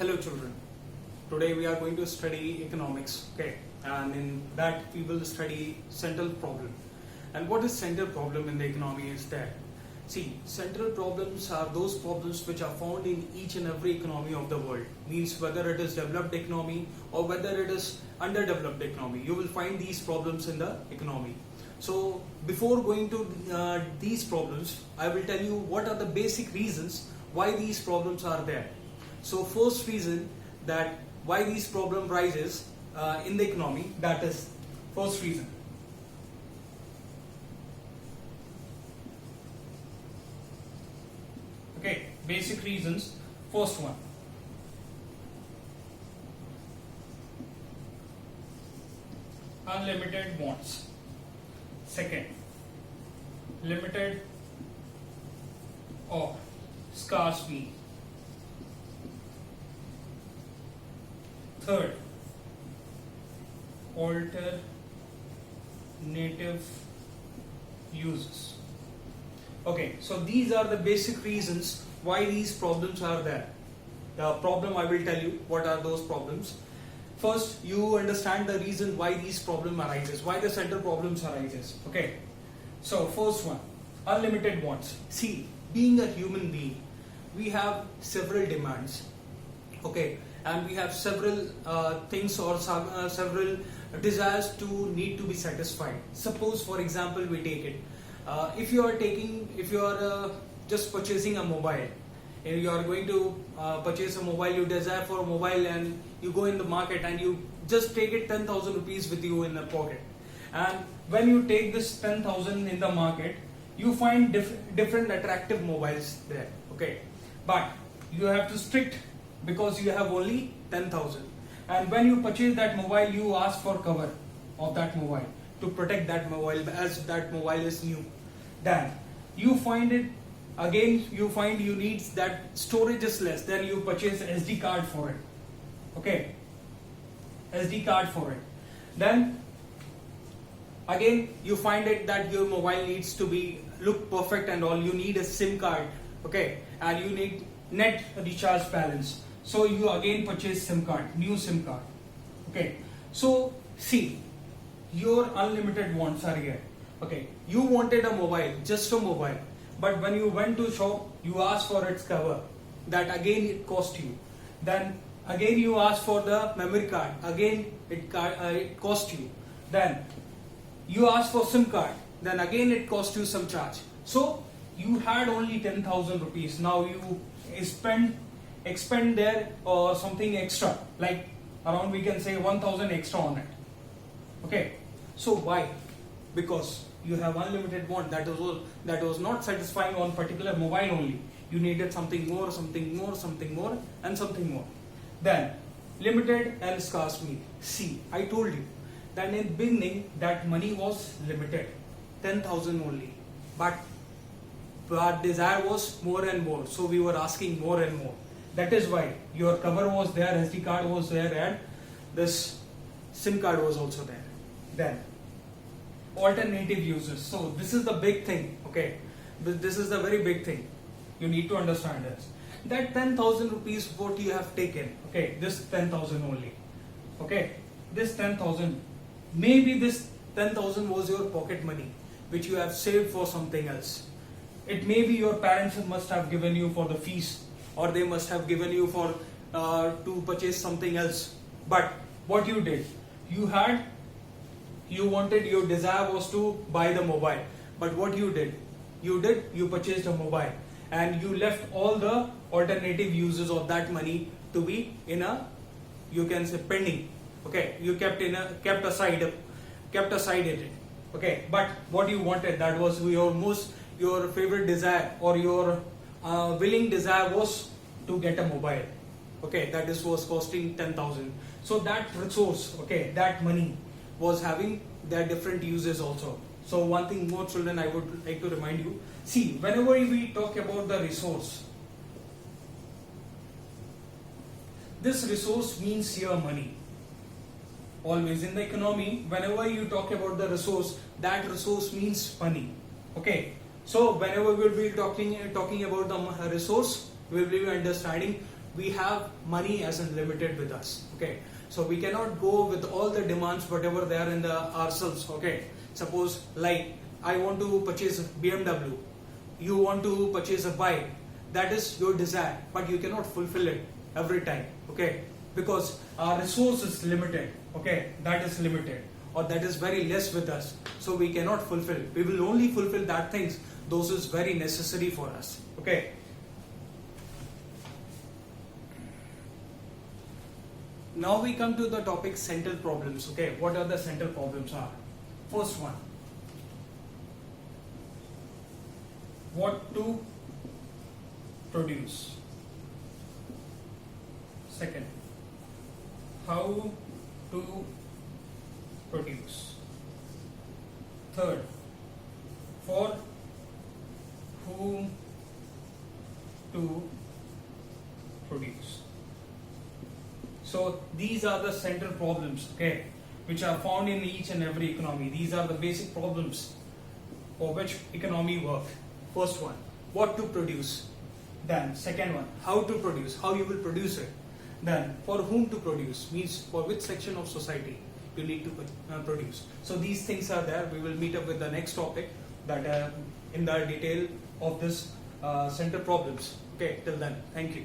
Hello children, today we are going to study economics, okay, and in that we will study central problem. And what is central problem in the economy is that, see, central problems are those problems which are found in each and every economy of the world, means whether it is developed economy or whether it is underdeveloped economy, you will find these problems in the economy. So before going to these problems, I will tell you what are the basic reasons why these problems are there. So first reason that why these problem rises in the economy, that is first reason. Okay, basic reasons, first one. Unlimited wants. Second, limited or scarce need. Third, alternative uses. Okay, so these are the basic reasons why these problems are there. The problem, I will tell you what are those problems. First, you understand the reason why these problem arises, why the central problems arises. Okay, so first one, unlimited wants. See, being a human being, we have several demands. Okay, and we have several things or several desires to need to be satisfied. Suppose, for example, we take it. If you are just purchasing a mobile, and you are going to purchase a mobile, you desire for a mobile, and you go in the market and you just take it 10,000 rupees with you in the pocket. And when you take this 10,000 in the market, you find different attractive mobiles there. Okay, but you have to strict because you have only 10,000. And when you purchase that mobile, you ask for cover of that mobile to protect that mobile as that mobile is new. Then you find it again, you find you need that storage is less, then you purchase SD card for it. Okay, SD card for it. Then again you find it that your mobile needs to be look perfect and all, you need a SIM card. Okay, and you need net recharge balance, so you again purchase SIM card, new SIM card. Okay, so see, your unlimited wants are here. Okay, you wanted a mobile, just a mobile, but when you went to shop, you asked for its cover, that again it cost you. Then again you asked for the memory card, again it cost you. Then you asked for SIM card, then again it cost you some charge. So you had only 10,000 rupees, now you expend there or something extra, like around we can say 1,000 extra on it. Okay, so why? Because you have unlimited want, that was not satisfying on particular mobile only. You needed something more, something more, something more, and something more. Then limited and scarce need. See, I told you that in beginning that money was limited, 10,000 only, but our desire was more and more, so we were asking more and more. That is why your cover was there, SD card was there, and this SIM card was also there. Then alternative uses. So this is the big thing. Okay, this is the very big thing. You need to understand this. That 10,000 rupees what you have taken. Okay, this 10,000 only. Okay, this 10,000. Maybe this 10,000 was your pocket money, which you have saved for something else. It may be your parents must have given you for the fees, or they must have given you for to purchase something else. But what you did, you wanted, your desire was to buy the mobile. But what you did, you purchased a mobile, and you left all the alternative uses of that money to be in a, you can say, pending. Okay, you kept aside it. Okay, but what you wanted, that was your favorite desire, or your willing desire was to get a mobile. Okay, that was costing 10,000. So that resource, okay, that money was having their different uses also. So one thing more, children, I would like to remind you. See, whenever we talk about the resource, this resource means your money. Always in the economy, whenever you talk about the resource, that resource means money. Okay, so whenever we will be talking about the resource, we will be understanding we have money as unlimited with us. Okay, so we cannot go with all the demands whatever they are in the ourselves. Okay, suppose like I want to purchase a BMW, you want to purchase a bike, that is your desire, but you cannot fulfill it every time. Okay, because our resource is limited. Okay, that is limited, or that is very less with us, so we cannot fulfill. We will only fulfill that things those is very necessary for us. Okay. Now we come to the topic central problems. Okay, what are the central problems are? First one, what to produce. Second, how to produce. Third, for whom to produce. So these are the central problems, okay, which are found in each and every economy. These are the basic problems for which economy work. First one, what to produce. Then second one, how to produce, how you will produce it. Then for whom to produce, means for which section of society you need to produce. So these things are there. We will meet up with the next topic that in the detail of this central problems. Okay, till then, thank you.